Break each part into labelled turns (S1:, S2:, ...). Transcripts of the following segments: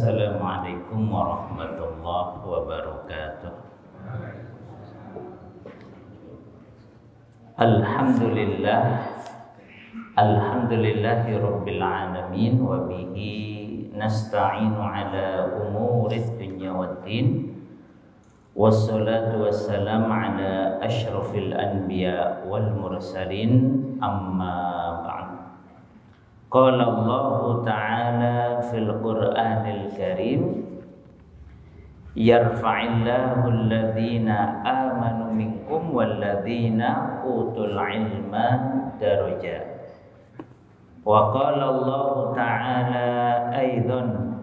S1: Assalamualaikum warahmatullahi wabarakatuh. Alhamdulillahi rabbil alamin wa bihi nasta'inu ala umurid dunya waddin. Wassalatu wassalamu ala asyrafil anbiya wal mursalin, amma ba'd. Qala Allah Ta'ala fil Qur'anil Karim, yarfa'illahu alladhina amanu minkum walladhina utul ilma darajat. Wa qala Allah Ta'ala aidan,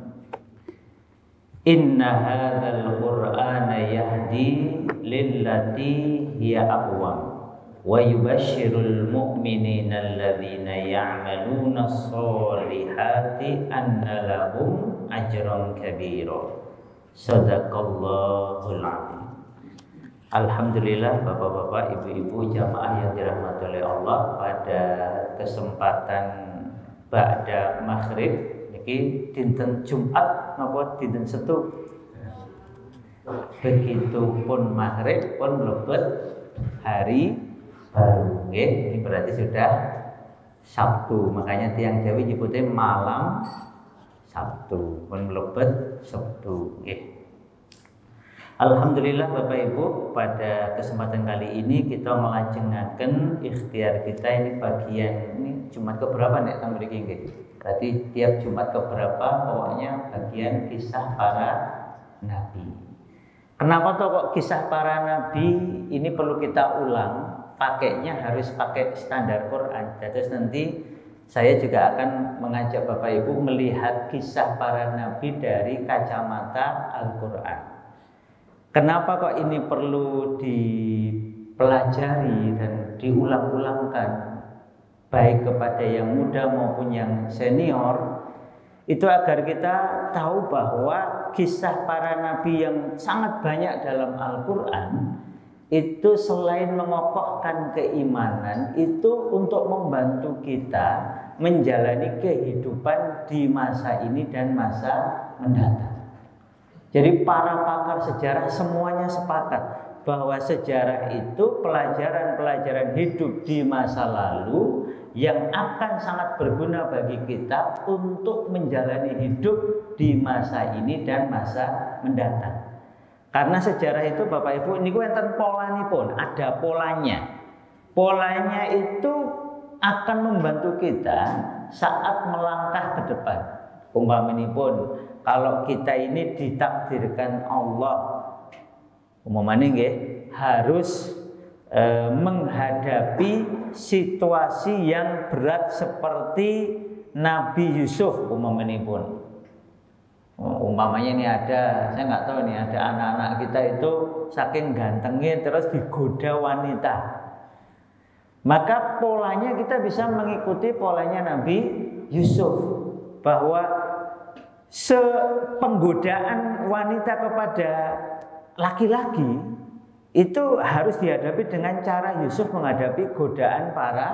S1: inna hadzal Qur'ana yahdi lillati hiya aqwam wa yubashshirul mu'minina alladhina ya'maluna sholihati anna lahum ajran kabira. Shadaqallahul azim. Alhamdulillah, bapak-bapak, ibu-ibu, jamaah yang dirahmati oleh Allah, pada kesempatan ba'da maghrib niki dinten Jumat napa dinten Setu. Begitupun maghrib pun mlebet hari baru, ini berarti sudah Sabtu. Makanya tiang Jawi nyebutnya malam Sabtu, pun mlebet Sabtu. Alhamdulillah Bapak Ibu, pada kesempatan kali ini kita melajengaken ikhtiar kita ini bagian ini Jumat keberapa nek tang mriki nggih. Berarti tiap Jumat keberapa pokoknya bagian kisah para nabi. Kenapa toh kok kisah para nabi ini perlu kita ulang? Pakainya harus pakai standar Quran. Jadi nanti saya juga akan mengajak Bapak Ibu melihat kisah para nabi dari kacamata Al-Quran. Kenapa kok ini perlu dipelajari dan diulang-ulangkan, baik kepada yang muda maupun yang senior, itu agar kita tahu bahwa kisah para nabi yang sangat banyak dalam Al-Quran itu selain mengokohkan keimanan, itu untuk membantu kita menjalani kehidupan di masa ini dan masa mendatang. Jadi para pakar sejarah semuanya sepakat bahwa sejarah itu pelajaran-pelajaran hidup di masa lalu yang akan sangat berguna bagi kita untuk menjalani hidup di masa ini dan masa mendatang. Karena sejarah itu Bapak Ibu ini enten polanipun, ada polanya. Polanya itu akan membantu kita saat melangkah ke depan. Umpamanipun kalau kita ini ditakdirkan Allah, umpamanya nggih, harus menghadapi situasi yang berat seperti Nabi Yusuf umpamanipun. Umpamanya ini ada, saya nggak tahu nih, ada anak-anak kita itu saking gantengnya terus digoda wanita. Maka polanya kita bisa mengikuti polanya Nabi Yusuf, bahwa penggodaan wanita kepada laki-laki itu harus dihadapi dengan cara Yusuf menghadapi godaan para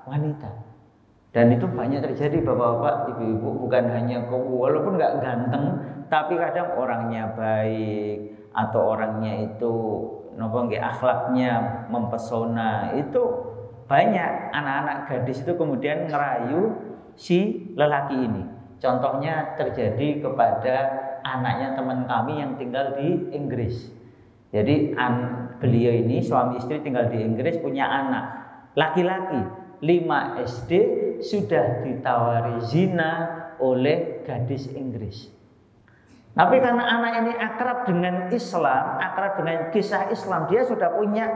S1: wanita. Dan itu banyak terjadi bapak-bapak, ibu-ibu, bukan hanya walaupun nggak ganteng, tapi kadang orangnya baik atau orangnya itu akhlaknya mempesona. Itu banyak anak-anak gadis itu kemudian ngerayu si lelaki ini. Contohnya terjadi kepada anaknya teman kami yang tinggal di Inggris. Jadi beliau ini suami istri tinggal di Inggris, punya anak laki-laki 5 SD, sudah ditawari zina oleh gadis Inggris. Tapi karena anak ini akrab dengan Islam, akrab dengan kisah Islam, dia sudah punya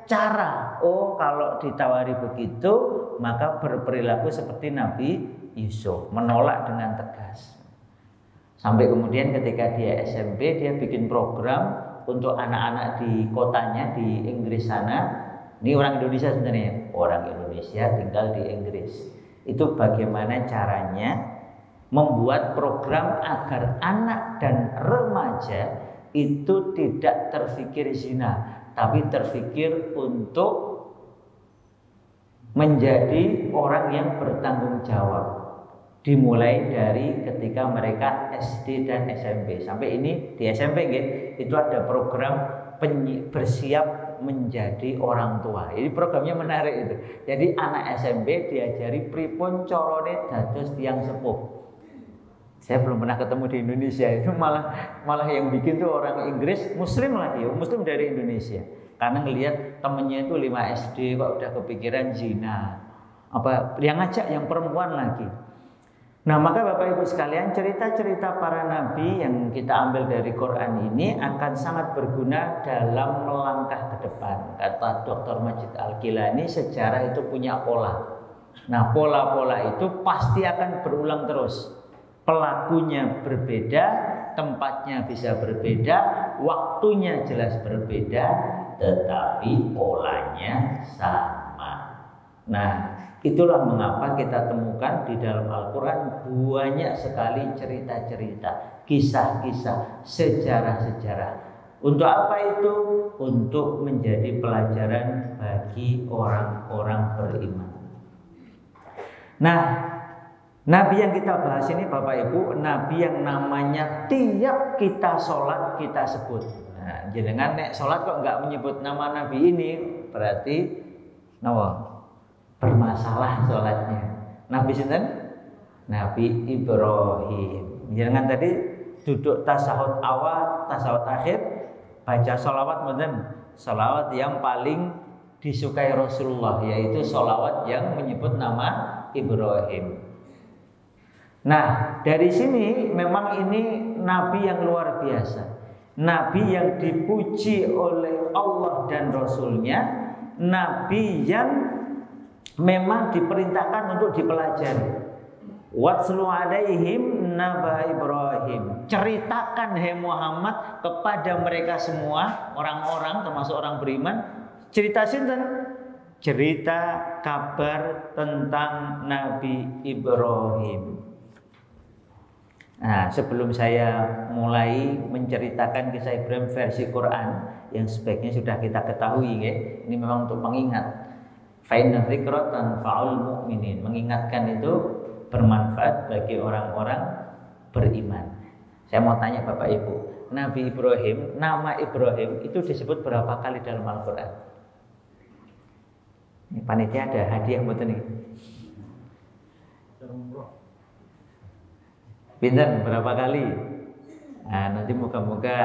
S1: cara. Oh, kalau ditawari begitu, maka berperilaku seperti Nabi Yusuf, menolak dengan tegas. Sampai kemudian ketika dia SMP, dia bikin program untuk anak-anak di kotanya di Inggris sana. Ini orang Indonesia sebenarnya, orang Indonesia tinggal di Inggris. Itu bagaimana caranya membuat program agar anak dan remaja itu tidak terfikir zina, tapi terfikir untuk menjadi orang yang bertanggung jawab. Dimulai dari ketika mereka SD dan SMP. Sampai ini di SMP itu ada program bersiap menjadi orang tua. Ini programnya menarik itu. Jadi anak SMP diajari pripun carane dados tiyang sepuh. Saya belum pernah ketemu di Indonesia, itu malah yang bikin tuh orang Inggris, Muslim lagi, Muslim dari Indonesia. Karena ngelihat temennya itu 5 SD kok udah kepikiran zina. Apa yang ngajak yang perempuan lagi. Nah, maka Bapak Ibu sekalian, cerita-cerita para nabi yang kita ambil dari Quran ini akan sangat berguna dalam melangkah ke depan. Kata Dr. Majid Al-Kilani, sejarah itu punya pola. Nah, pola-pola itu pasti akan berulang terus. Pelakunya berbeda, tempatnya bisa berbeda, waktunya jelas berbeda, tetapi polanya sama. Nah, itulah mengapa kita temukan di dalam Al-Quran banyak sekali cerita-cerita, kisah-kisah, sejarah-sejarah. Untuk apa itu? Untuk menjadi pelajaran bagi orang-orang beriman. Nah, Nabi yang kita bahas ini Bapak Ibu, Nabi yang namanya tiap kita sholat kita sebut. Nah, jenengan nek sholat kok nggak menyebut nama Nabi ini, berarti bermasalah sholatnya. Nabi sinten? Nabi Ibrahim. Jangan tadi duduk tasahud awal, tasahud akhir, baca sholawat mboten? Sholawat yang paling disukai Rasulullah, yaitu sholawat yang menyebut nama Ibrahim. Nah, dari sini memang ini Nabi yang luar biasa, Nabi yang dipuji oleh Allah dan Rasulnya, Nabi yang memang diperintahkan untuk dipelajari. Watslu alaihim naba Ibrahim. Ceritakan hai Muhammad kepada mereka semua, orang-orang termasuk orang beriman, cerita sinten? Cerita kabar tentang Nabi Ibrahim. Nah, sebelum saya mulai menceritakan kisah Ibrahim versi Quran yang sebaiknya sudah kita ketahui, ini memang untuk mengingat. Fa'inna dzikra tanfa'ul mu'minin. Mengingatkan itu bermanfaat bagi orang-orang beriman. Saya mau tanya Bapak Ibu, Nabi Ibrahim, nama Ibrahim itu disebut berapa kali dalam Al-Quran? Ini panitia ada hadiah buat ini. Pinten berapa kali? Nah, nanti moga-moga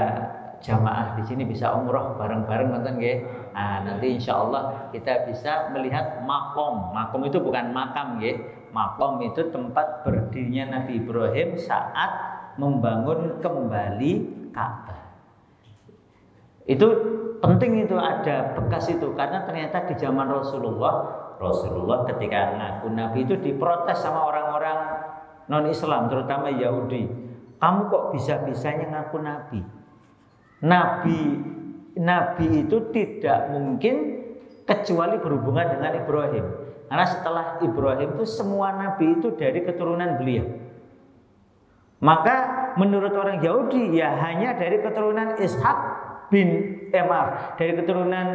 S1: jamaah di sini bisa umroh bareng-bareng nonton nggih. Nah, nanti insya Allah kita bisa melihat makom. Makom itu bukan makam nggih. Makom itu tempat berdirinya Nabi Ibrahim saat membangun kembali Ka'bah. Itu penting, itu ada bekas itu, karena ternyata di zaman Rasulullah ketika ngaku Nabi itu diprotes sama orang-orang non-Islam, terutama Yahudi. Kamu kok bisa-bisanya ngaku Nabi? Nabi itu tidak mungkin kecuali berhubungan dengan Ibrahim. Karena setelah Ibrahim itu semua Nabi itu dari keturunan beliau. Maka menurut orang Yahudi ya hanya dari keturunan dari keturunan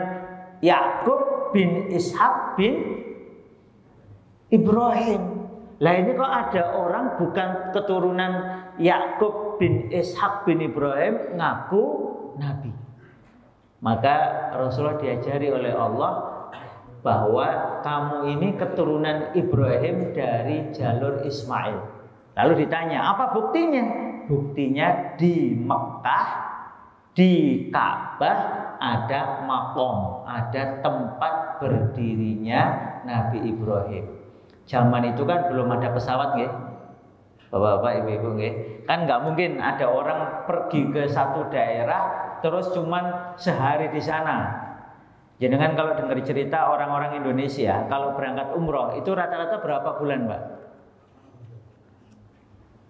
S1: Yakub bin Ishak bin Ibrahim. Lah ini kok ada orang bukan keturunan Yakub bin Ishak bin Ibrahim ngaku Nabi. Maka Rasulullah diajari oleh Allah bahwa kamu ini keturunan Ibrahim dari jalur Ismail. Lalu ditanya, apa buktinya? Buktinya di Mekah, di Ka'bah ada makom, ada tempat berdirinya Nabi Ibrahim. Zaman itu kan belum ada pesawat nggih. Bapak-bapak, ibu-ibu nggih. Kan nggak mungkin ada orang pergi ke satu daerah terus cuman sehari di sana. Jenengan kalau dengar cerita orang-orang Indonesia kalau berangkat umroh itu rata-rata berapa bulan, Pak?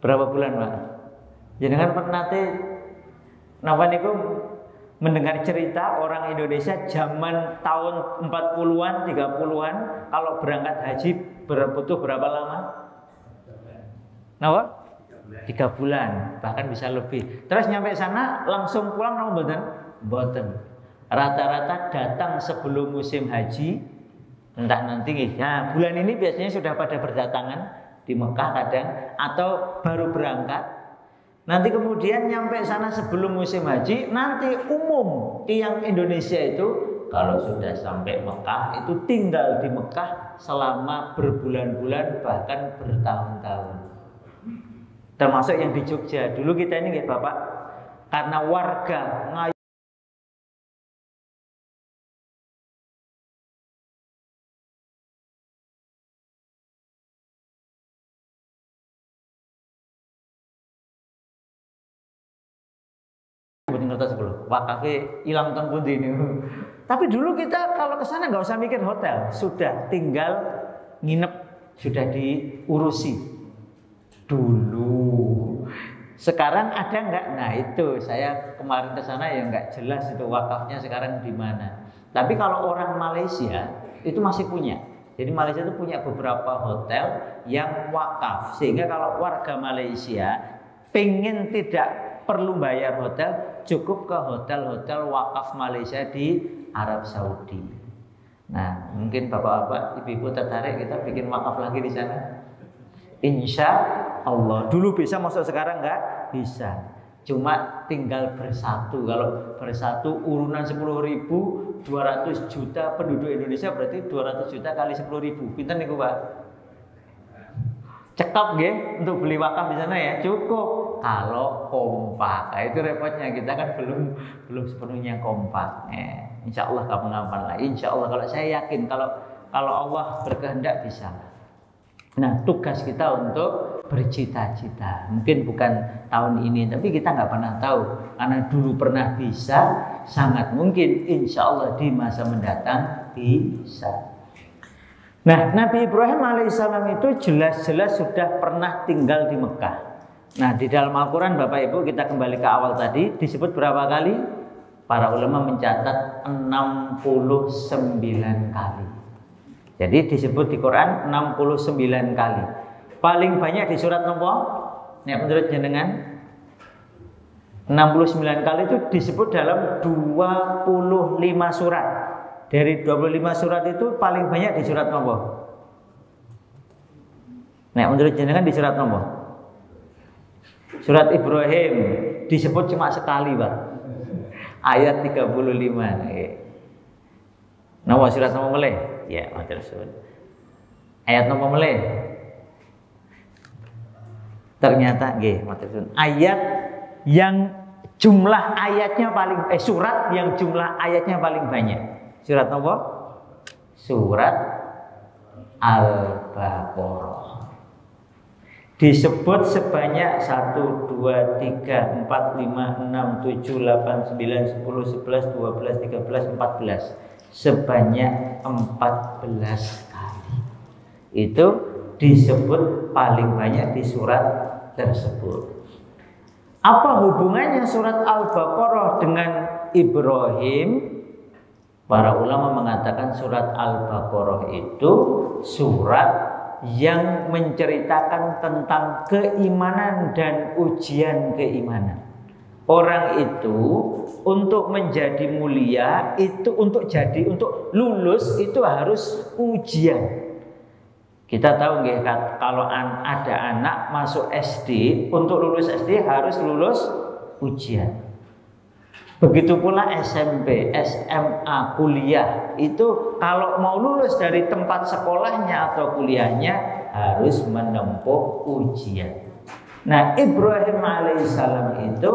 S1: Berapa bulan, Pak? Jenengan pernah napa niku mendengar cerita orang Indonesia zaman tahun 40-an, 30-an kalau berangkat haji butuh berapa lama? Napa? 3 bulan, bahkan bisa lebih. Terus nyampe sana langsung pulang napa mboten? Mboten. Rata-rata datang sebelum musim haji. Entah nanti nah, bulan ini biasanya sudah pada berdatangan di Mekah kadang, atau baru berangkat. Nanti kemudian nyampe sana sebelum musim haji, nanti umum tiang Indonesia itu kalau sudah sampai Mekah itu tinggal di Mekah selama berbulan-bulan bahkan bertahun-tahun. Termasuk yang di Jogja. Dulu kita ini nggih Bapak, karena warga ngayu ngertos dulu, wakafnya hilang teng pundi ini. Tapi dulu kita kalau ke sana nggak usah mikir hotel, sudah tinggal nginep, sudah diurusi dulu. Sekarang ada nggak? Nah itu saya kemarin ke sana ya nggak jelas itu wakafnya sekarang di mana. Tapi kalau orang Malaysia itu masih punya. Jadi Malaysia itu punya beberapa hotel yang wakaf, sehingga kalau warga Malaysia pengen tidak perlu bayar hotel, cukup ke hotel-hotel wakaf Malaysia di Arab Saudi. Nah, mungkin bapak-bapak, ibu-ibu tertarik kita bikin wakaf lagi di sana. Insya Allah. Dulu bisa, masuk sekarang nggak bisa. Cuma tinggal bersatu. Kalau bersatu urunan 10.000, 200 juta penduduk Indonesia berarti 200 juta kali 10.000. Pinten niku Pak? Cekap nggih untuk beli wakaf di sana ya, cukup kalau kompak. Nah, itu repotnya, kita kan belum sepenuhnya kompak. Insya Allah kapan-kapan lah. Insya Allah, kalau saya yakin kalau Allah berkehendak bisa. Nah, tugas kita untuk bercita-cita. Mungkin bukan tahun ini, tapi kita nggak pernah tahu. Karena dulu pernah bisa, sangat mungkin insya Allah di masa mendatang bisa. Nah, Nabi Ibrahim alaihissalam itu jelas-jelas sudah pernah tinggal di Mekah. Nah, di dalam Al-Quran Bapak Ibu, kita kembali ke awal tadi, disebut berapa kali? Para ulama mencatat 69 kali. Jadi disebut di Quran 69 kali. Paling banyak di surat nomor? Nek menurut jenengan? 69 kali itu disebut dalam 25 surat. Dari 25 surat itu paling banyak di surat nomor? Nek menurut jenengan di surat nomor? Surat Ibrahim disebut cuma sekali, Pak. Ayat 35. Nama surat nomor meleh? Ya, matur suwun. Ayat nomor meleh? Ternyata nggih, matur suwun. Ayat yang jumlah ayatnya paling surat yang jumlah ayatnya paling banyak. Surat apa? Surat Al-Baqarah. Disebut sebanyak 1, 2, 3, 4, 5, 6, 7, 8, 9, 10, 11, 12, 13, 14. Sebanyak 14 kali. Itu disebut paling banyak di surat tersebut. Apa hubungannya surat Al-Baqarah dengan Ibrahim? Para ulama mengatakan surat Al-Baqarah itu surat yang menceritakan tentang keimanan dan ujian keimanan. Orang itu untuk menjadi mulia, itu untuk lulus itu harus ujian. Kita tahu nggih, kalau ada anak masuk SD, untuk lulus SD harus lulus ujian. Begitu pula SMP, SMA, kuliah, itu kalau mau lulus dari tempat sekolahnya atau kuliahnya harus menempuh ujian. Nah, Ibrahim alaihissalam itu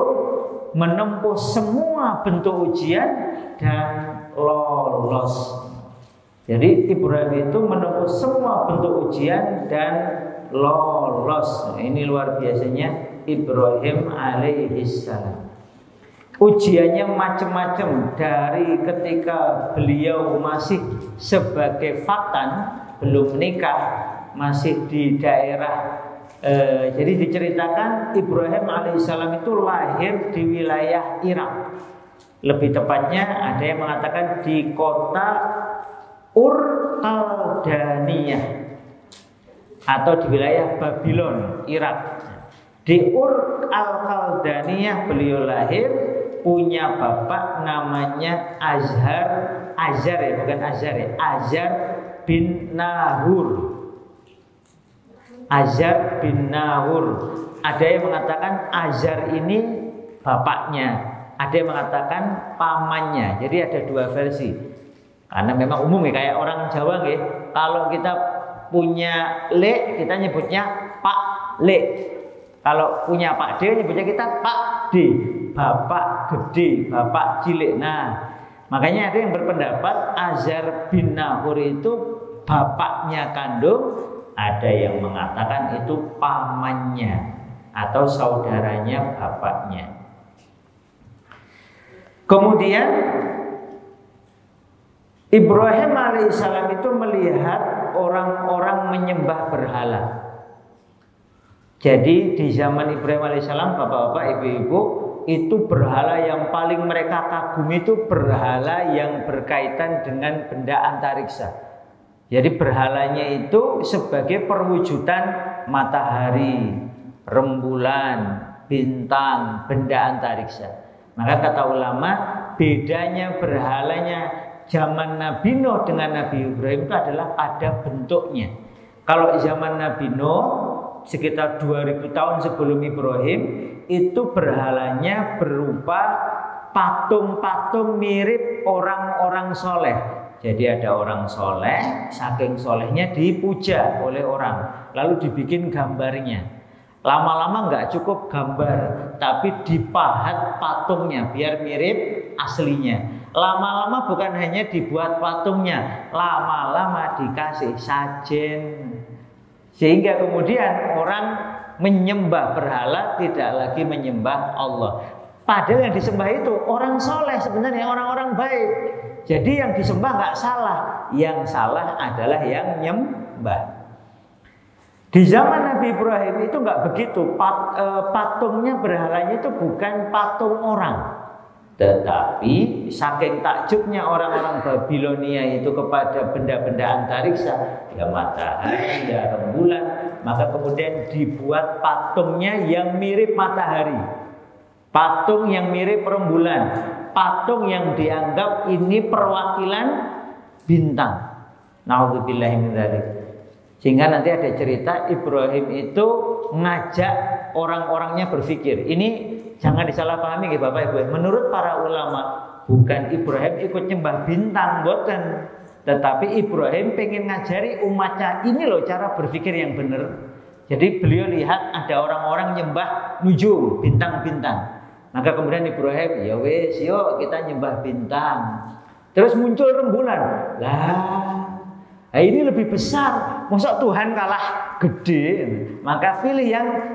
S1: menempuh semua bentuk ujian dan lolos. Jadi Ibrahim itu menempuh semua bentuk ujian dan lolos. Nah, ini luar biasanya Ibrahim alaihissalam. Ujiannya macam-macam, dari ketika beliau masih sebagai fatan, belum menikah, masih di daerah. Jadi diceritakan Ibrahim alaihissalam itu lahir di wilayah Irak. Lebih tepatnya ada yang mengatakan di kota Ur Kaldaniyah atau di wilayah Babylon, Irak. Di Ur Al-Kaldaniyah beliau lahir, punya bapak namanya Azhar bin Nahur. Azar bin Nahur. Ada yang mengatakan Azar ini bapaknya, ada yang mengatakan pamannya. Jadi ada dua versi. Karena memang umum ya, kayak orang Jawa ya. Kalau kita punya Le, kita nyebutnya Pak Le. Kalau punya Pak D, nyebutnya kita Pak D. Bapak gede, bapak cilik. Nah, makanya ada yang berpendapat Azar bin Nahur itu bapaknya kandung. Ada yang mengatakan itu pamannya atau saudaranya bapaknya. Kemudian Ibrahim alaihissalam itu melihat orang-orang menyembah berhala. Jadi di zaman Ibrahim alaihissalam, bapak-bapak, ibu-ibu, itu berhala yang paling mereka kagumi itu berhala yang berkaitan dengan benda antariksa. Jadi berhalanya itu sebagai perwujudan matahari, rembulan, bintang, benda antariksa. Maka kata ulama, bedanya berhalanya zaman Nabi Nuh dengan Nabi Ibrahim itu adalah pada bentuknya. Kalau zaman Nabi Nuh sekitar 2000 tahun sebelum Ibrahim, itu berhalanya berupa patung-patung mirip orang-orang soleh. Jadi ada orang soleh, saking solehnya dipuja oleh orang, lalu dibikin gambarnya. Lama-lama nggak cukup gambar, tapi dipahat patungnya biar mirip aslinya. Lama-lama bukan hanya dibuat patungnya, lama-lama dikasih sajen. Sehingga kemudian orang menyembah berhala, tidak lagi menyembah Allah. Padahal yang disembah itu orang soleh, sebenarnya orang-orang baik. Jadi yang disembah nggak salah, yang salah adalah yang nyembah. Di zaman Nabi Ibrahim itu nggak begitu, patungnya berhalanya itu bukan patung orang, tetapi saking takjubnya orang-orang Babilonia itu kepada benda-benda antariksa, ya matahari, ya rembulan, maka kemudian dibuat patungnya yang mirip matahari, patung yang mirip rembulan, patung yang dianggap ini perwakilan bintang. Nauzubillahi min dzalik. Sehingga nanti ada cerita Ibrahim itu ngajak orang-orangnya berpikir. Ini jangan disalahpahami ya Bapak Ibu. Menurut para ulama, bukan Ibrahim ikut nyembah bintang, bukan. Tetapi Ibrahim pengen ngajari umatnya, ini loh cara berpikir yang benar. Jadi beliau lihat ada orang-orang nyembah nujum, bintang-bintang. Maka kemudian Ibrahim, ya wes, yuk kita nyembah bintang. Terus muncul rembulan. Nah ini lebih besar, masa Tuhan kalah gede. Maka pilih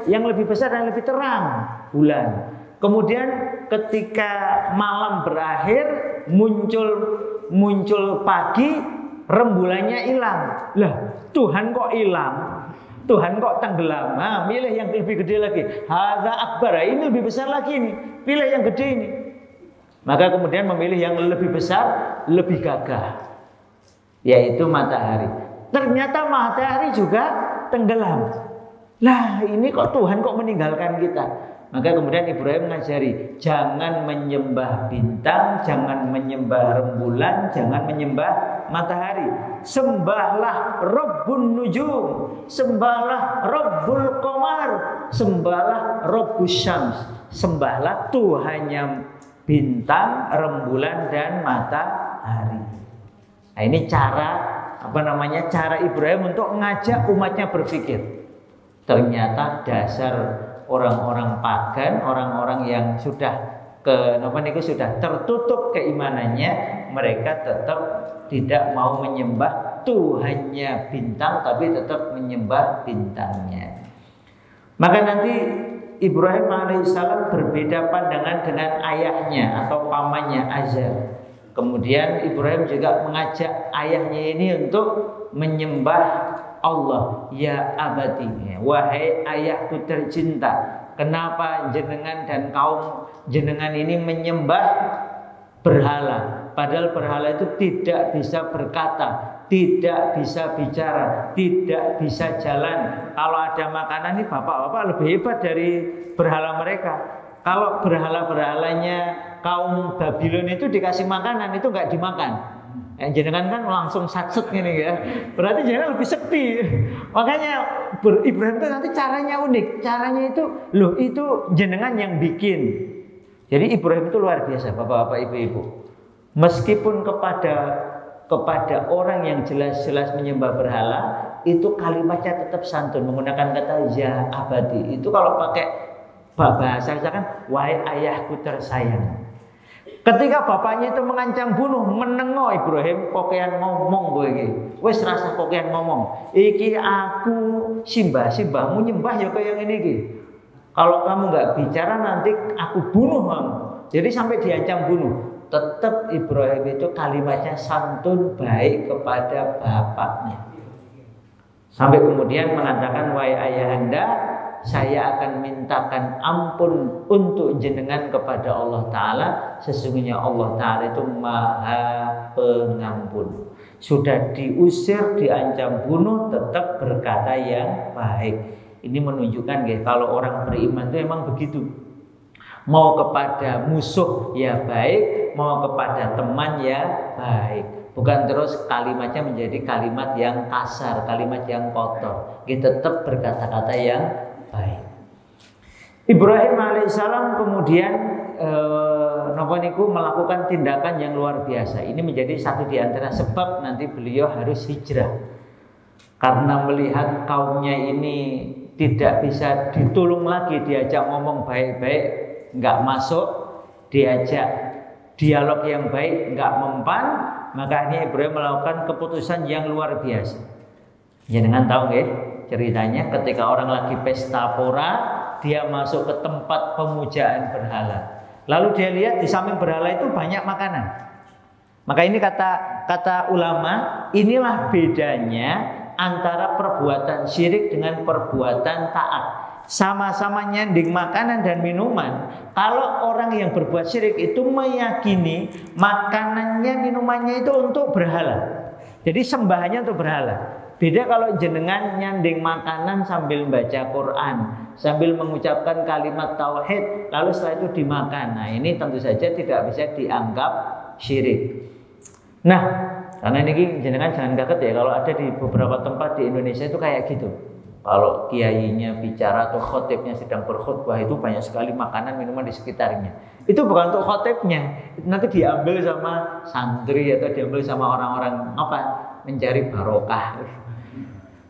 S1: yang lebih besar dan lebih terang, bulan. Kemudian ketika malam berakhir, muncul pagi, rembulannya hilang. Lah Tuhan kok hilang? Tuhan kok tenggelam? Nah, milih yang lebih gede lagi. Hadza akbar, ini lebih besar lagi nih. Pilih yang gede ini. Maka kemudian memilih yang lebih besar, lebih gagah, yaitu matahari. Ternyata matahari juga tenggelam. Lah ini kok Tuhan kok meninggalkan kita? Maka kemudian Ibrahim mengajari, jangan menyembah bintang, jangan menyembah rembulan, jangan menyembah matahari. Sembahlah Rabbun Nujum, sembahlah Rabbul Qamar, sembahlah Rabbus Syams. Sembahlah Tuhannya bintang, rembulan dan matahari. Nah, ini cara cara Ibrahim untuk mengajak umatnya berpikir. Ternyata dasar orang-orang pagan, orang-orang yang sudah sudah tertutup keimanannya, mereka tetap tidak mau menyembah Tuhannya bintang, tapi tetap menyembah bintangnya. Maka nanti Ibrahim alaihissalam berbeda pandangan dengan ayahnya atau pamannya Azar. Kemudian Ibrahim juga mengajak ayahnya ini untuk menyembah Allah. Ya abati, wahai ayahku tercinta, kenapa jenengan dan kaum jenengan ini menyembah berhala? Padahal berhala itu tidak bisa berkata, tidak bisa bicara, tidak bisa jalan. Kalau ada makanan ini bapak-bapak lebih hebat dari berhala mereka. Kalau berhala-berhalanya kaum Babylon itu dikasih makanan itu nggak dimakan. Jenengan kan langsung satset gini ya. Berarti jenengan lebih sepi. Makanya Ibrahim itu nanti caranya unik. Caranya itu, loh itu jenengan yang bikin. Jadi Ibrahim itu luar biasa, bapak-bapak, ibu-ibu. Meskipun kepada orang yang jelas-jelas menyembah berhala, itu kalimatnya tetap santun, menggunakan kata ya abadi. Itu kalau pakai bahasa kan, wahai ayahku tersayang. Ketika bapaknya itu mengancam bunuh, menengo Ibrahim, kokean ngomong gue iki. Wis rasa kokean ngomong. Iki aku simbahmu nyembah ya kayak ngene iki. Kalau kamu nggak bicara nanti aku bunuh kamu. Jadi sampai diancam bunuh. Tetap Ibrahim itu kalimatnya santun baik kepada bapaknya. Sampai kemudian mengatakan, wahai ayahanda, saya akan mintakan ampun untuk jenengan kepada Allah Ta'ala. Sesungguhnya Allah Ta'ala itu maha pengampun. Sudah diusir, diancam bunuh, tetap berkata yang baik. Ini menunjukkan kalau orang beriman itu memang begitu. Mau kepada musuh ya baik, mau kepada teman ya baik. Bukan terus kalimatnya menjadi kalimat yang kasar, kalimat yang kotor. Kita tetap berkata-kata yang baik. Ibrahim alaihissalam kemudian melakukan tindakan yang luar biasa. Ini menjadi satu di antara sebab nanti beliau harus hijrah. Karena melihat kaumnya ini tidak bisa ditolong lagi, diajak ngomong baik-baik, nggak masuk, diajak dialog yang baik, nggak mempan, makanya Ibrahim melakukan keputusan yang luar biasa. Jangan tahu nggih? Ceritanya ketika orang lagi pesta pora, dia masuk ke tempat pemujaan berhala. Lalu dia lihat di samping berhala itu banyak makanan. Maka ini kata ulama, inilah bedanya antara perbuatan syirik dengan perbuatan taat. Sama-sama nyanding makanan dan minuman. Kalau orang yang berbuat syirik itu meyakini makanannya, minumannya itu untuk berhala. Jadi sembahannya untuk berhala. Beda kalau jenengan nyanding makanan sambil baca Quran, sambil mengucapkan kalimat tauhid, lalu setelah itu dimakan. Nah, ini tentu saja tidak bisa dianggap syirik. Nah, karena ini jenengan jangan kaget ya, kalau ada di beberapa tempat di Indonesia itu kayak gitu. Kalau kiainya bicara atau khotibnya sedang berkhutbah, itu banyak sekali makanan minuman di sekitarnya. Itu bukan untuk khotibnya, nanti diambil sama santri atau diambil sama orang-orang mencari barokah.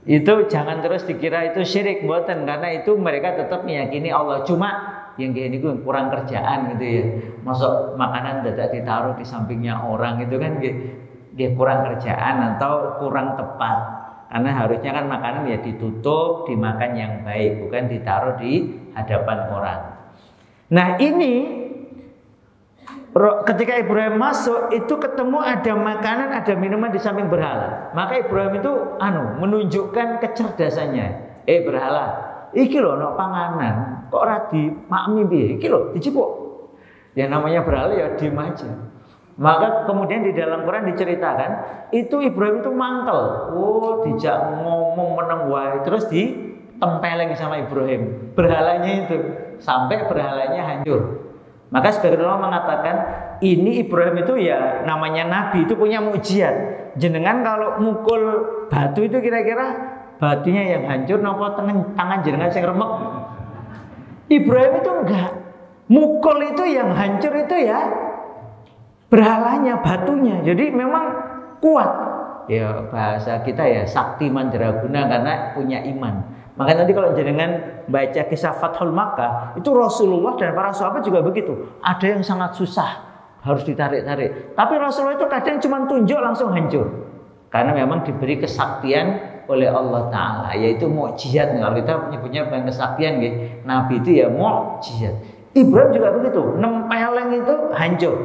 S1: Itu jangan terus dikira itu syirik, mboten, karena itu mereka tetap meyakini Allah. Cuma yang kayak ini kurang kerjaan gitu ya. Masuk makanan dadak ditaruh di sampingnya orang itu kan dia kurang kerjaan atau kurang tepat. Karena harusnya kan makanan ya ditutup, dimakan yang baik, bukan ditaruh di hadapan orang. Nah, ini ketika Ibrahim masuk itu ketemu ada makanan, ada minuman di samping berhala. Maka Ibrahim itu menunjukkan kecerdasannya. Berhala, iki lho no panganan, kok ora dimakmi piye? Iki lho dicipuk. Ya namanya berhala ya diem aja. Maka kemudian di dalam Quran diceritakan itu Ibrahim itu mangkel. Dijak ngomong meneng wae, terus ditempeleng sama Ibrahim berhalanya itu sampai berhalanya hancur. Maka sebagian ulama mengatakan ini Ibrahim itu ya namanya nabi itu punya mukjizat. Jenengan kalau mukul batu itu kira-kira batunya yang hancur napa tangan jenengan sing remek? Ibrahim itu enggak. Mukul itu yang hancur itu ya berhalanya, batunya. Jadi memang kuat. Ya bahasa kita ya sakti mandraguna karena punya iman. Maka nanti kalau jenengan baca kisah Fathul Makkah, itu Rasulullah dan para sahabat juga begitu. Ada yang sangat susah, harus ditarik-tarik. Tapi Rasulullah itu kadang cuma tunjuk langsung hancur. Karena memang diberi kesaktian oleh Allah Ta'ala, yaitu mukjizat. Kalau kita menyebutnya bukan kesaktian, Nabi itu ya mukjizat. Ibrahim juga begitu, nempeleng itu hancur.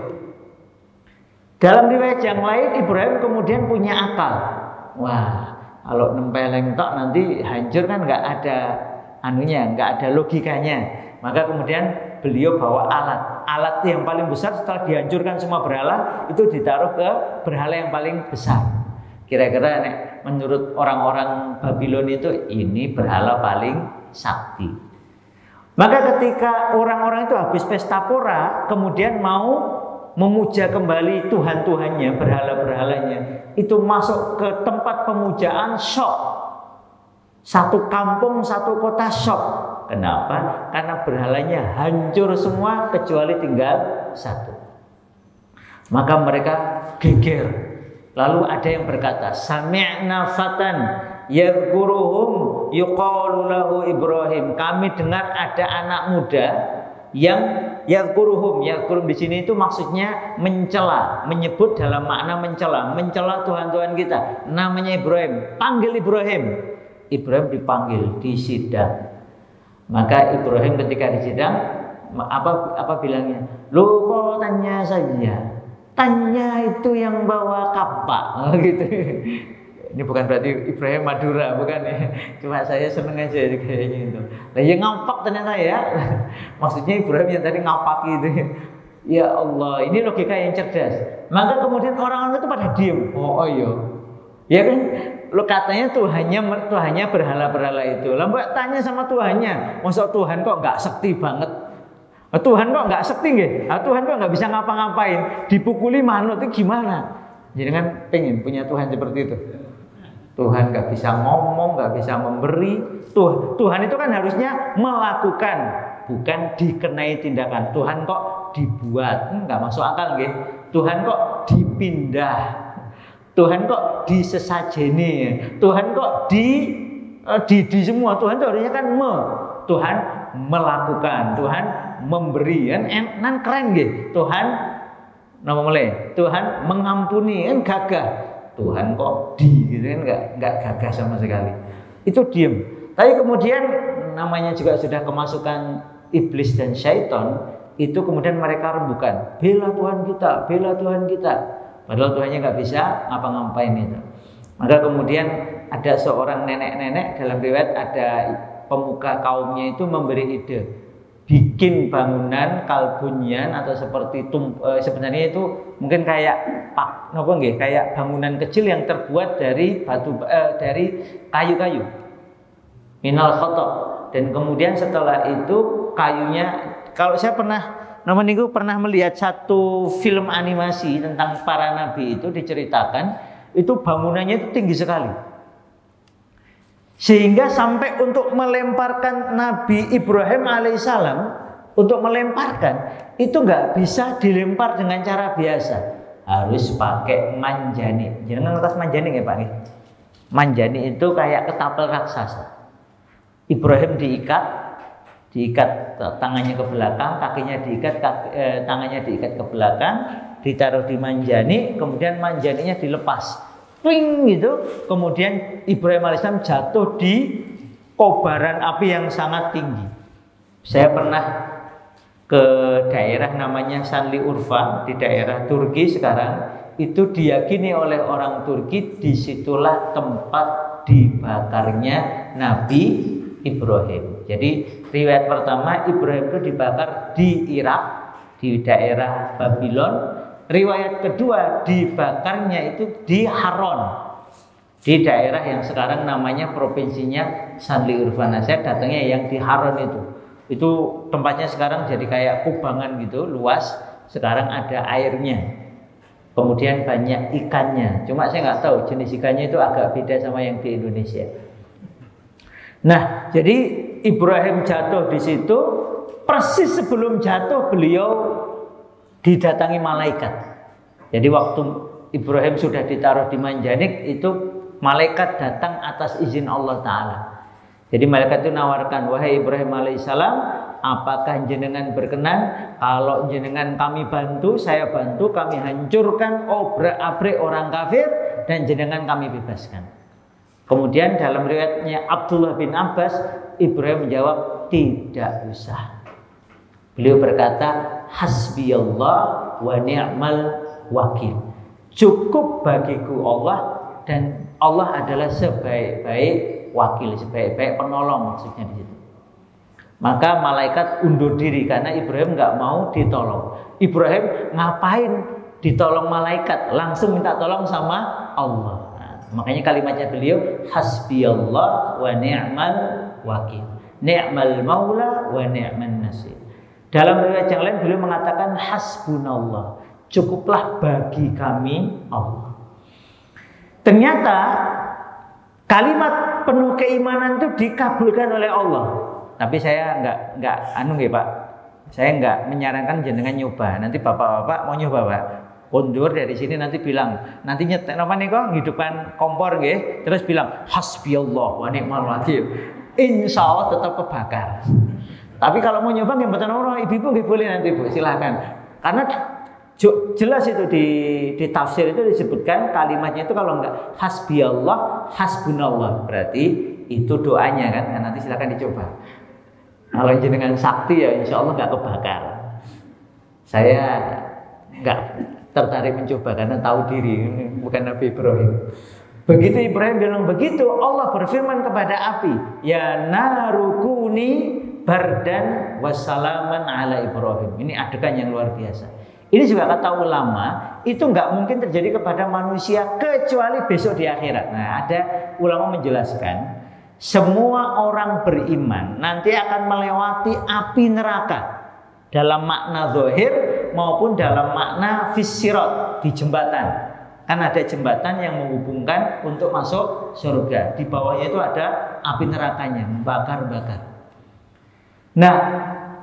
S1: Dalam riwayat yang lain, Ibrahim kemudian punya akal. Wah, kalau nempeleng tok nanti hancur kan nggak ada logikanya. Maka kemudian beliau bawa alat yang paling besar setelah dihancurkan semua berhala itu ditaruh ke berhala yang paling besar. Kira-kira menurut orang-orang Babylon itu ini berhala paling sakti. Maka ketika orang-orang itu habis pesta pora kemudian mau memuja kembali Tuhan-Tuhannya, berhala-berhalanya, itu masuk ke tempat pemujaan syok. Satu kampung, satu kota syok. Kenapa? Karena berhalanya hancur semua kecuali tinggal satu. Maka mereka geger. Lalu ada yang berkata, sami'na fatan yadhkuruhum yuqalu lahu Ibrahim. Kami dengar ada anak muda yang yadhkuruhum di sini itu maksudnya mencela, menyebut dalam makna mencela Tuhan-Tuhan kita. Namanya Ibrahim, panggil Ibrahim. Ibrahim dipanggil di sidang. Maka Ibrahim ketika di sidang apa bilangnya? Lu kok tanya saja. Tanya itu yang bawa kapak gitu. Ini bukan berarti Ibrahim Madura, bukan ya. Cuma saya seneng aja kayaknya itu. Nah, yang ngapak ternyata ya. Maksudnya Ibrahim yang tadi ngapak gitu. Ya Allah, ini logika yang cerdas. Maka kemudian orang-orang itu pada diem. Oh iya. Ya kan? Lo katanya Tuhannya berhala-berhala itu. Lah mbak tanya sama Tuhannya. Masa Tuhan kok nggak sekti banget? Tuhan kok nggak sekti nggih? Tuhan kok nggak bisa ngapa-ngapain? Dipukuli manut itu gimana? Jadi kan pengen punya Tuhan seperti itu. Tuhan nggak bisa ngomong, nggak bisa memberi. Tuhan itu kan harusnya melakukan, bukan dikenai tindakan. Tuhan kok dibuat, nggak masuk akal nggih. Tuhan kok dipindah, Tuhan kok disesajeni, Tuhan kok di semua. Tuhan itu harusnya kan Tuhan melakukan, Tuhan memberi kan keren nggih. Tuhan napa mulai? Tuhan mengampuni kan gagah. Tuhan kok gitu kan enggak gagah sama sekali. Itu diem. Tapi kemudian namanya juga sudah kemasukan iblis dan syaitan, itu kemudian mereka rembukan, bela Tuhan kita, bela Tuhan kita. Padahal Tuhannya nggak bisa ngapa-ngapain itu. Maka kemudian ada seorang nenek-nenek, dalam riwayat ada pemuka kaumnya itu memberi ide, bikin bangunan kalbunyan atau seperti sebenarnya itu mungkin kayak kayak bangunan kecil yang terbuat dari dari kayu-kayu minal khotok. Dan kemudian setelah itu kayunya, kalau saya pernah melihat satu film animasi tentang para nabi, itu diceritakan itu bangunannya itu tinggi sekali. Sehingga sampai untuk melemparkan Nabi Ibrahim alaihissalam, untuk melemparkan itu nggak bisa dilempar dengan cara biasa, harus pakai manjani. Jangan ngerti manjani ya Pak nih. Manjani itu kayak ketapel raksasa. Ibrahim diikat tangannya ke belakang, kakinya diikat, tangannya diikat ke belakang, ditaruh di manjani, kemudian manjaninya dilepas. Ring gitu, kemudian Ibrahim alaihissalam jatuh di kobaran api yang sangat tinggi. Saya pernah ke daerah namanya Sanli Urfa di daerah Turki sekarang, itu diyakini oleh orang Turki disitulah tempat dibakarnya Nabi Ibrahim. Jadi riwayat pertama Ibrahim itu dibakar di Irak, di daerah Babylon. Riwayat kedua dibakarnya itu di Haron, di daerah yang sekarang namanya provinsinya Sanli Urfa. Saya datangnya yang di Haron itu tempatnya sekarang jadi kayak kubangan gitu, luas. Sekarang ada airnya, kemudian banyak ikannya. Cuma saya nggak tahu jenis ikannya itu agak beda sama yang di Indonesia. Nah, jadi Ibrahim jatuh di situ. Persis sebelum jatuh beliau didatangi malaikat. Jadi waktu Ibrahim sudah ditaruh di manjanik, itu malaikat datang atas izin Allah Ta'ala. Jadi malaikat itu nawarkan, wahai Ibrahim alaihissalam, apakah jenengan berkenan kalau jenengan kami bantu, saya bantu, kami hancurkan obrak-abrik orang kafir dan jenengan kami bebaskan. Kemudian dalam riwayatnya Abdullah bin Abbas, Ibrahim menjawab, tidak usah. Beliau berkata, hasbiyallah wa ni'mal wakil. Cukup bagiku Allah, dan Allah adalah sebaik-baik wakil, sebaik-baik penolong maksudnya di situ. Maka malaikat undur diri karena Ibrahim nggak mau ditolong. Ibrahim ngapain ditolong malaikat? Langsung minta tolong sama Allah. Nah, makanya kalimatnya beliau, hasbiyallah wa ni'mal wakil. Ni'mal maula wa ni'man nasir. Dalam riwayat yang lain beliau mengatakan hasbunallah, cukuplah bagi kami Allah. Ternyata kalimat penuh keimanan itu dikabulkan oleh Allah. Tapi saya enggak Pak. Saya enggak menyarankan jenengan nyoba. Nanti bapak-bapak mau nyoba Pak. Kondur dari sini nanti bilang, nanti nyetek apa nih kok hidupkan kompor nggih, terus bilang hasbiyallah wa ni'mal wakil. Insya Allah tetap kebakar. Tapi kalau mau nyoba nggih mboten ora, ibu-ibu nggih boleh nanti Bu, silakan. Karena jelas itu di tafsir itu disebutkan kalimatnya itu kalau enggak hasbiyallah, hasbunallah, berarti itu doanya kan. Nah, nanti silakan dicoba. Kalau jenengan sakti ya insya Allah nggak kebakar. Saya nggak tertarik mencoba karena tahu diri, bukan Nabi Ibrahim. Begitu Ibrahim bilang begitu, Allah berfirman kepada api, ya narukuni bardan wassalaman ala Ibrahim. Ini adegan yang luar biasa. Ini juga kata ulama, itu nggak mungkin terjadi kepada manusia kecuali besok di akhirat. Nah, ada ulama menjelaskan, semua orang beriman nanti akan melewati api neraka dalam makna zahir maupun dalam makna fisirat, di jembatan. Kan ada jembatan yang menghubungkan untuk masuk surga. Di bawahnya itu ada api nerakanya, membakar-bakar. Nah,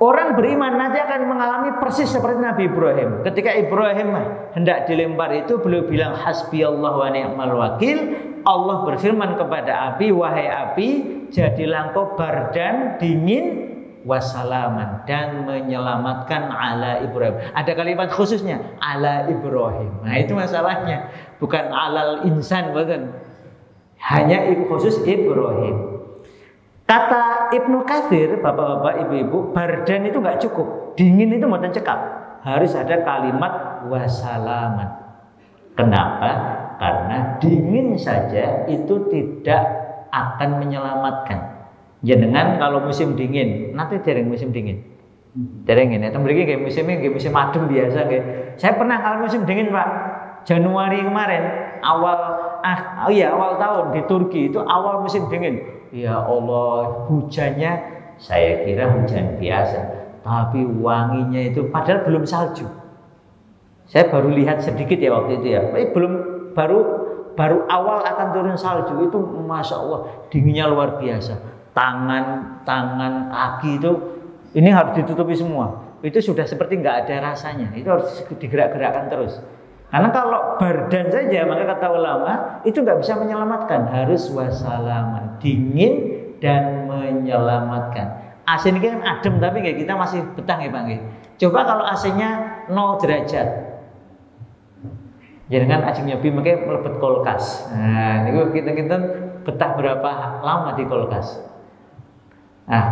S1: orang beriman nanti akan mengalami persis seperti Nabi Ibrahim. Ketika Ibrahim hendak dilempar itu, beliau bilang hasbiyallah wa ni'mal wakil. Allah berfirman kepada api, wahai api, jadilah engkau bardan, dingin, wassalaman, dan menyelamatkan ala Ibrahim. Ada kalimat khususnya ala Ibrahim. Nah itu masalahnya, bukan alal insan, bukan. Hanya khusus Ibrahim. Kata Ibnu Katsir, bapak-bapak, ibu-ibu, bardan itu nggak cukup, dingin itu mau cekap, harus ada kalimat wassalaman. Kenapa? Karena dingin saja itu tidak akan menyelamatkan. Jenengan kalau musim dingin, nanti dereng musim dingin. Dereng ini, atau mriki nggih musimnya nggih musim adem biasa nggih. Saya pernah kalau musim dingin, Pak. Januari kemarin, awal tahun di Turki itu awal musim dingin. Ya Allah, hujannya saya kira hujan biasa, tapi wanginya itu padahal belum salju. Saya baru lihat sedikit ya waktu itu ya. Baru awal akan turun salju itu, masya Allah dinginnya luar biasa. Tangan, kaki itu ini harus ditutupi semua. Itu sudah seperti nggak ada rasanya. Itu harus digerak-gerakkan terus. Karena kalau bardan saja, maka kata ulama itu nggak bisa menyelamatkan. Harus wassalaman, dingin dan menyelamatkan. AC ini kan adem tapi kayak kita masih betah ya Bang. Coba kalau AC-nya 0 derajat. Jangan ajeng nyobi makanya melebet kulkas. Nah, ini kita betah berapa lama di kulkas. Nah,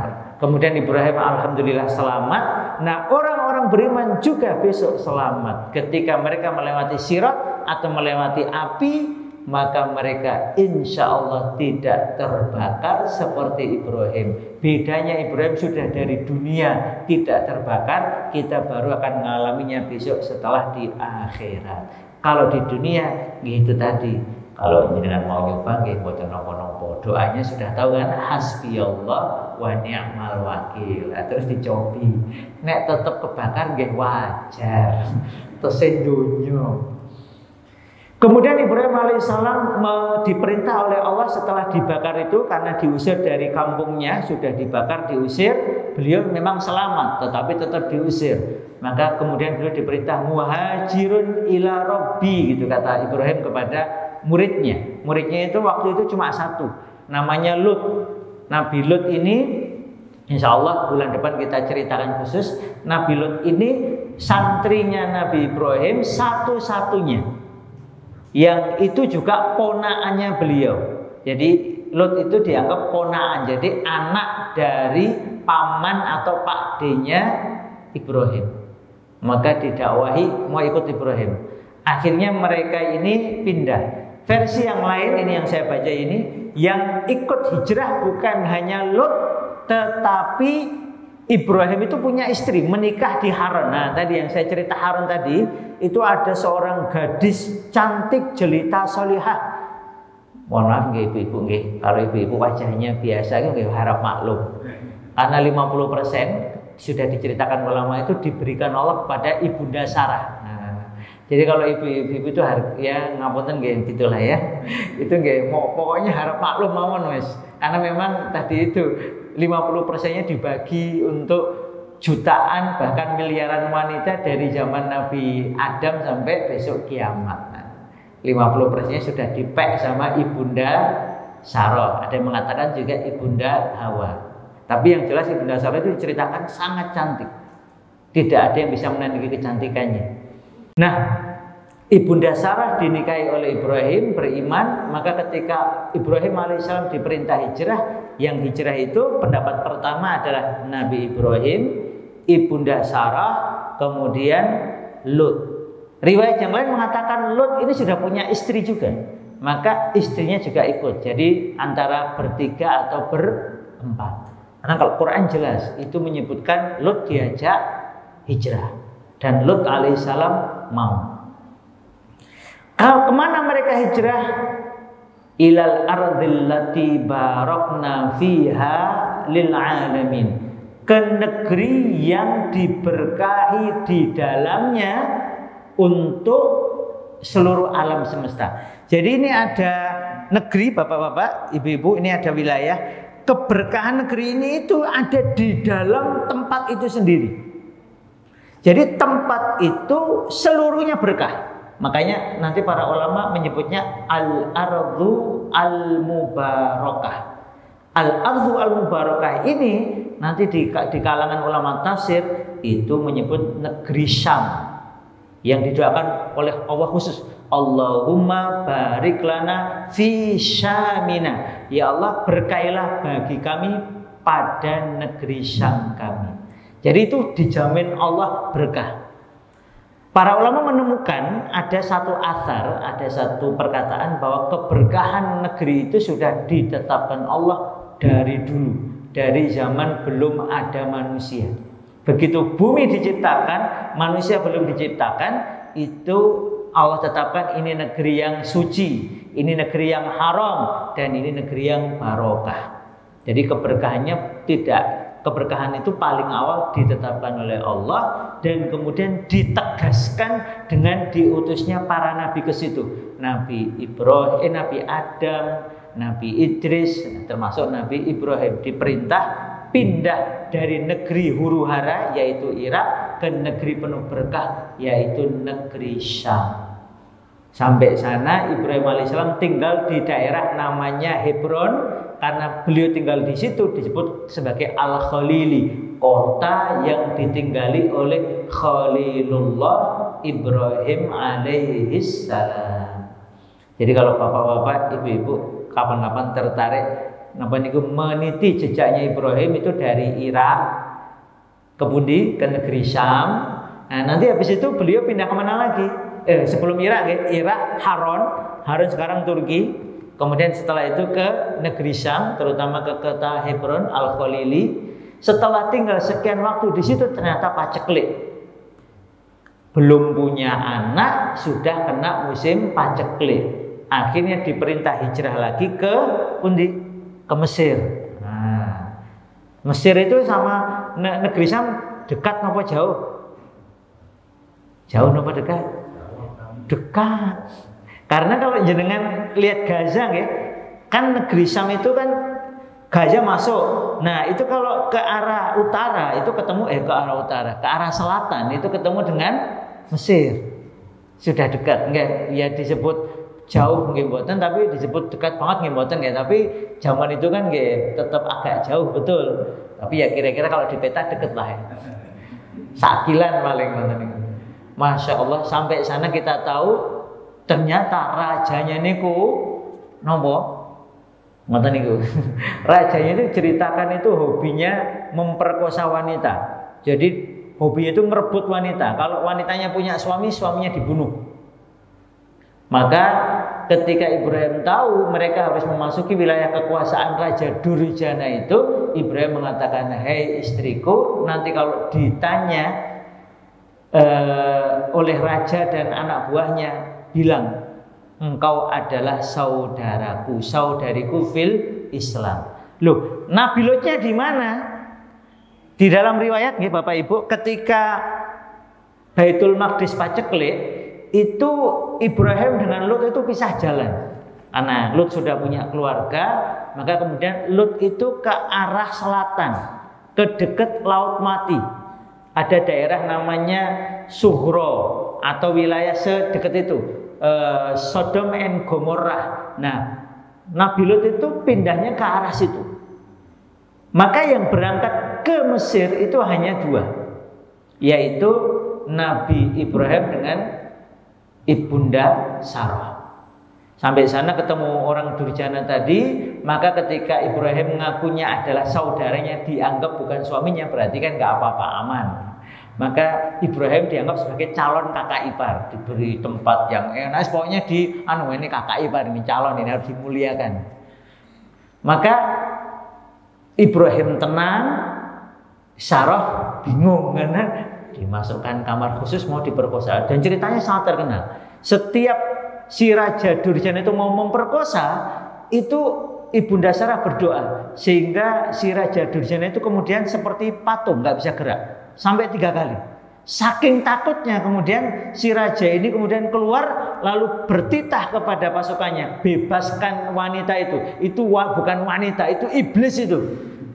S1: kemudian Ibrahim alhamdulillah selamat. Nah, orang-orang beriman juga besok selamat. Ketika mereka melewati sirat atau melewati api, maka mereka insya Allah tidak terbakar seperti Ibrahim. Bedanya Ibrahim sudah dari dunia tidak terbakar, kita baru akan mengalaminya besok setelah di akhirat. Kalau di dunia gitu tadi, kalau jenengan mau nyoba nggih mboten napa-napa, doanya sudah tahu kan, hasbiyallah wa ni'mal wakil. Terus dicobi, nek tetep kebakar nggih wajar. Terus donya. Kemudian Ibrahim alaihissalam diperintah oleh Allah setelah dibakar itu, karena diusir dari kampungnya, sudah dibakar, diusir, beliau memang selamat tetapi tetap diusir. Maka kemudian beliau diperintah muhajirun ila rabbi, gitu kata Ibrahim kepada muridnya. Muridnya itu waktu itu cuma satu, namanya Lut. Nabi Lut ini insya Allah bulan depan kita ceritakan khusus. Nabi Lut ini santrinya Nabi Ibrahim satu-satunya yang itu juga ponaannya beliau. Jadi Lut itu dianggap ponaan, jadi anak dari paman atau pakdenya Ibrahim. Maka didakwahi mau ikut Ibrahim. Akhirnya mereka ini pindah. Versi yang lain ini yang saya baca ini, yang ikut hijrah bukan hanya Lut, tetapi Ibrahim itu punya istri, menikah di Haran. Nah, tadi yang saya cerita Haran tadi, itu ada seorang gadis cantik, jelita, solihah. Mohon maaf nggih ibu-ibu nggih, kalau ibu-ibu wajahnya biasa nggih harap maklum. Karena 50% sudah diceritakan ulama itu diberikan Allah kepada Ibunda Sarah. Nah, Jadi kalau ibu-ibu itu harus ya ngapunten nggih gitulah ya. Itu nggih pokoknya harap maklum mawon wis. Karena memang tadi itu 50%-nya dibagi untuk jutaan bahkan miliaran wanita dari zaman Nabi Adam sampai besok kiamat. 50%-nya sudah dipek sama Ibunda Sarah. Ada yang mengatakan juga Ibunda Hawa. Tapi yang jelas Ibunda Sarah itu diceritakan sangat cantik. Tidak ada yang bisa menandingi kecantikannya. Nah, Ibunda Sarah dinikahi oleh Ibrahim, beriman. Maka ketika Ibrahim alaihissalam diperintah hijrah, yang hijrah itu pendapat pertama adalah Nabi Ibrahim, Ibunda Sarah, kemudian Lut. Riwayat yang lain mengatakan Lut ini sudah punya istri juga, maka istrinya juga ikut. Jadi antara bertiga atau berempat. Karena kalau Quran jelas itu menyebutkan Lut diajak hijrah dan Lut alaihissalam mau. Kemana mereka hijrah? Ilal ardil lati barakna fiha lil alamin. Ke negeri yang diberkahi di dalamnya untuk seluruh alam semesta. Jadi ini ada negeri, bapak-bapak, ibu-ibu, ini ada wilayah. Keberkahan negeri ini itu ada di dalam tempat itu sendiri. Jadi tempat itu seluruhnya berkah. Makanya nanti para ulama menyebutnya al-ardu al-mubarakah. Al-ardu al-mubarakah ini nanti di kalangan ulama tafsir itu menyebut negeri Syam yang didoakan oleh Allah khusus. Allahumma barik lana fi Syamina. Ya Allah, berkailah bagi kami pada negeri Syam kami. Jadi itu dijamin Allah berkah. Para ulama menemukan ada satu asar, ada satu perkataan bahwa keberkahan negeri itu sudah ditetapkan Allah dari dulu, dari zaman belum ada manusia. Begitu bumi diciptakan, manusia belum diciptakan, itu Allah tetapkan ini negeri yang suci, ini negeri yang haram, dan ini negeri yang barokah. Jadi keberkahannya keberkahan itu paling awal ditetapkan oleh Allah dan kemudian ditegaskan dengan diutusnya para nabi ke situ. Nabi Ibrahim, Nabi Adam, Nabi Idris, termasuk Nabi Ibrahim diperintah pindah dari negeri huru-hara yaitu Irak ke negeri penuh berkah yaitu negeri Syam. Sampai sana Ibrahim alaihissalam tinggal di daerah namanya Hebron. Karena beliau tinggal di situ disebut sebagai Al-Khalili, kota yang ditinggali oleh Khalilullah Ibrahim alaihissalam. Jadi kalau bapak-bapak, ibu-ibu kapan-kapan tertarik meniti jejaknya Ibrahim itu dari Irak ke Bundi ke negeri Syam. Nah nanti habis itu beliau pindah kemana lagi? Sebelum Irak, Irak Harun sekarang Turki. Kemudian setelah itu ke negeri Syam, terutama ke kota Hebron Al-Khalili. Setelah tinggal sekian waktu di situ ternyata paceklik. Belum punya anak, sudah kena musim paceklik. Akhirnya diperintah hijrah lagi ke ke Mesir. Nah, Mesir itu sama negeri Syam dekat apa jauh? Jauh apa dekat? Dekat. Karena kalau jenengan lihat Gaza ya, kan negeri Syam itu kan Gaza masuk. Nah, itu kalau ke arah utara itu ketemu ke arah utara, ke arah selatan itu ketemu dengan Mesir. Sudah dekat, enggak ya disebut jauh nggih mboten tapi disebut dekat banget nggih mboten nggih, tapi zaman itu kan nggih tetap agak jauh betul. Tapi ya kira-kira kalau di peta deket lah ya. Sakilan paling ngoten niku. Masya Allah sampai sana kita tahu ternyata rajanya niku nopo ngoten niku. Rajanya itu ceritakan itu hobinya memperkosa wanita. Jadi hobinya itu merebut wanita. Kalau wanitanya punya suami, suaminya dibunuh. Maka ketika Ibrahim tahu mereka harus memasuki wilayah kekuasaan Raja Durjana itu, Ibrahim mengatakan, "Hei istriku, nanti kalau ditanya oleh raja dan anak buahnya, bilang engkau adalah saudaraku, saudariku fil Islam." Loh, Nabi Lutnya di mana? Di dalam riwayat nggih Bapak Ibu, ketika Baitul Maqdis paceklik, itu Ibrahim dengan Lut itu pisah jalan. Karena Lut sudah punya keluarga, maka kemudian Lut itu ke arah selatan, ke dekat Laut Mati. Ada daerah namanya Suhro atau wilayah sedekat itu, Sodom and Gomorrah. Nah, Nabi Lut itu pindahnya ke arah situ. Maka yang berangkat ke Mesir itu hanya dua, yaitu Nabi Ibrahim dengan Ibunda Sarah. Sampai sana ketemu orang Durjana tadi, maka ketika Ibrahim mengakunya adalah saudaranya, dianggap bukan suaminya, berarti kan nggak apa-apa, aman. Maka Ibrahim dianggap sebagai calon kakak ipar, diberi tempat yang enak, pokoknya ini kakak ipar, ini calon, ini harus dimuliakan. Maka Ibrahim tenang, Sarah bingung karena dimasukkan kamar khusus mau diperkosa, dan ceritanya sangat terkenal. Setiap si Raja Durjana itu mau memperkosa, itu Ibunda Sarah berdoa sehingga si Raja Durjana itu kemudian seperti patung, nggak bisa gerak sampai 3 kali. Saking takutnya kemudian si raja ini kemudian keluar lalu bertitah kepada pasukannya, bebaskan wanita itu. Itu bukan wanita, itu iblis itu.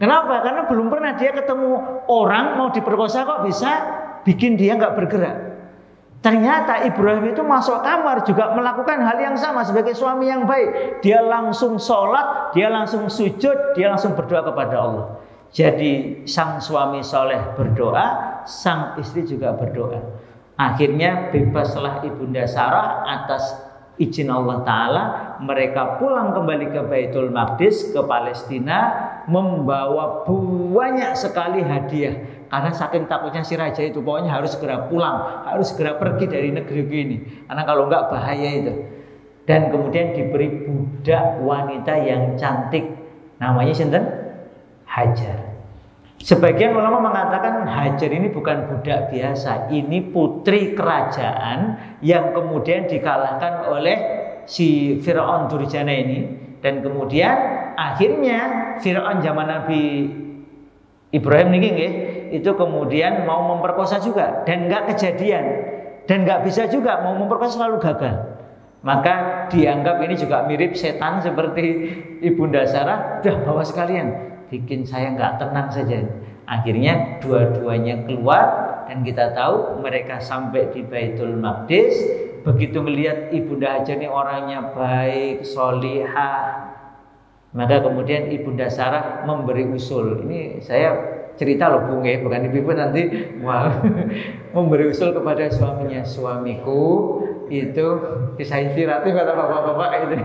S1: Kenapa? Karena belum pernah dia ketemu orang mau diperkosa kok bisa bikin dia nggak bergerak. Ternyata Ibrahim itu masuk kamar juga melakukan hal yang sama sebagai suami yang baik. Dia langsung sholat, dia langsung sujud, dia langsung berdoa kepada Allah. Jadi sang suami soleh berdoa, sang istri juga berdoa. Akhirnya bebaslah Ibunda Sarah atas izin Allah Ta'ala. Mereka pulang kembali ke Baitul Maqdis, ke Palestina, membawa banyak sekali hadiah. Karena saking takutnya si raja itu, pokoknya harus segera pulang, harus segera pergi dari negeri ini. Karena kalau enggak bahaya itu. Dan kemudian diberi budak wanita yang cantik, namanya sinten? Hajar. Sebagian ulama mengatakan Hajar ini bukan budak biasa, ini putri kerajaan yang kemudian dikalahkan oleh si Fir'aun Durjana ini. Dan kemudian akhirnya Fir'aun zaman Nabi Ibrahim ini itu kemudian mau memperkosa juga, dan nggak kejadian, dan nggak bisa juga, mau memperkosa selalu gagal. Maka dianggap ini juga mirip setan seperti Ibunda Sarah. Dah bawa sekalian, bikin saya nggak tenang saja. Akhirnya dua-duanya keluar, dan kita tahu mereka sampai di Baitul Maqdis. Begitu melihat Ibunda Hajar ini orangnya baik, solihah, maka kemudian Ibunda Sarah memberi usul. Ini saya cerita loh Bung, bukan ibu nanti memberi usul kepada suaminya. Suamiku itu kisah inspiratif kata bapak-bapak itu.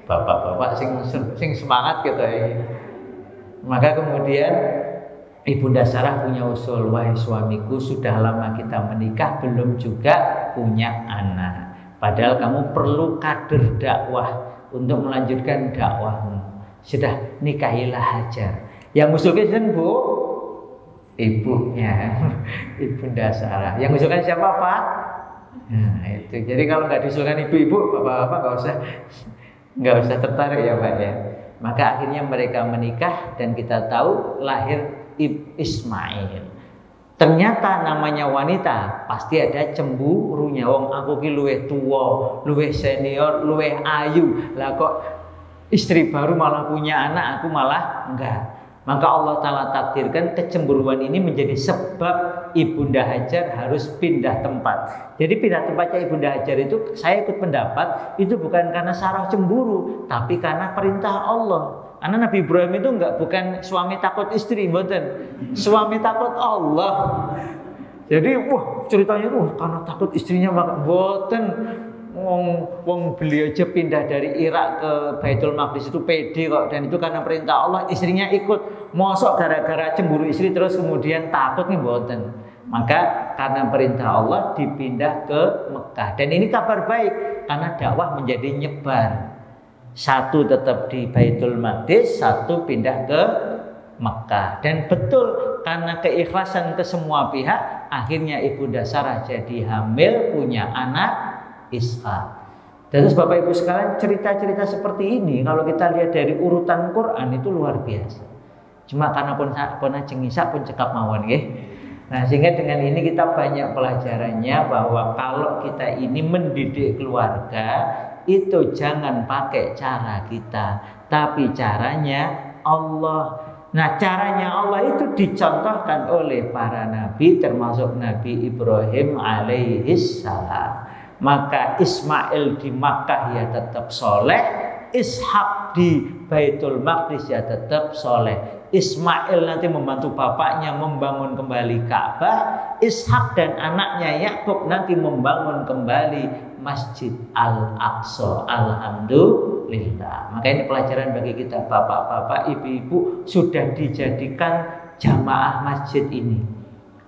S1: Bapak-bapak sing semangat gitu ya. Maka kemudian Ibunda Sarah punya usul, wahai suamiku, sudah lama kita menikah belum juga punya anak. Padahal kamu perlu kader dakwah untuk melanjutkan dakwahmu. Sudah nikahilah Hajar. Yang usulkan Bu? Ibunya, Ibunda Sarah. Yang usulkan siapa Pak? Nah itu. Jadi kalau nggak diusulkan ibu-ibu, bapak-bapak nggak usah tertarik ya Pak ya. Maka akhirnya mereka menikah dan kita tahu lahir Ismail. Ternyata namanya wanita pasti ada cemburunya. Wong aku ki luwih tuwa, luwih senior, luwih ayu. Lah kok istri baru malah punya anak, aku malah enggak. Maka Allah Ta'ala takdirkan kecemburuan ini menjadi sebab Ibunda Hajar harus pindah tempat. Jadi pindah tempatnya Ibunda Hajar itu, saya ikut pendapat, itu bukan karena Sarah cemburu, tapi karena perintah Allah. Karena Nabi Ibrahim itu bukan suami takut istri, mboten. Suami takut Allah. Jadi ceritanya karena takut istrinya mboten. Wong beliau aja pindah dari Irak ke Baitul Maqdis itu pede kok, dan itu karena perintah Allah, istrinya ikut. Mosok gara-gara cemburu istri terus kemudian takut nih mboten. Maka karena perintah Allah dipindah ke Mekah. Dan ini kabar baik karena dakwah menjadi nyebar. Satu tetap di Baitul Maqdis, satu pindah ke Mekah. Dan betul karena keikhlasan ke semua pihak, akhirnya Ibunda Sarah jadi hamil, punya anak Ishak. Terus Bapak Ibu sekalian, cerita-cerita seperti ini kalau kita lihat dari urutan Quran itu luar biasa. Cuma karena pun ajeng Ishak pun cekap mawon nggih. Nah, sehingga dengan ini kita banyak pelajarannya bahwa kalau kita ini mendidik keluarga itu jangan pakai cara kita, tapi caranya Allah. Nah, caranya Allah itu dicontohkan oleh para nabi termasuk Nabi Ibrahim alaihissalam. Maka Ismail di Makkah ya tetap soleh, Ishak di Baitul Maqdis ya tetap soleh. Ismail nanti membantu bapaknya membangun kembali Ka'bah, Ishak dan anaknya Yakub nanti membangun kembali Masjid Al-Aqsa. Alhamdulillah. Maka ini pelajaran bagi kita bapak-bapak, ibu-ibu, sudah dijadikan jamaah masjid ini.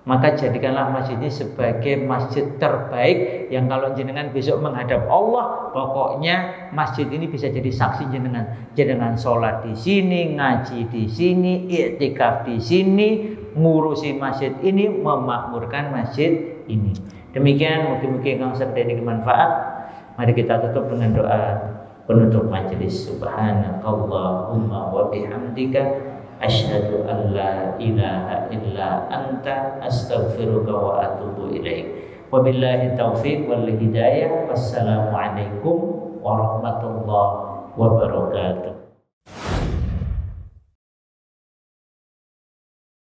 S1: Maka jadikanlah masjid ini sebagai masjid terbaik yang kalau jenengan besok menghadap Allah, pokoknya masjid ini bisa jadi saksi jenengan. Jenengan sholat di sini, ngaji di sini, iktikaf di sini, ngurusi masjid ini, memakmurkan masjid ini. Demikian, mungkin-mungkin yang sedang bermanfaat. Mari kita tutup dengan doa penutup majelis. Subhanakallahumma wa bihamdika asyhadu an la ilaha illa anta astaghfiruka wa atubu ilaik. Wabillahi taufiq wal hidayah. Wassalamualaikum warahmatullahi wabarakatuh.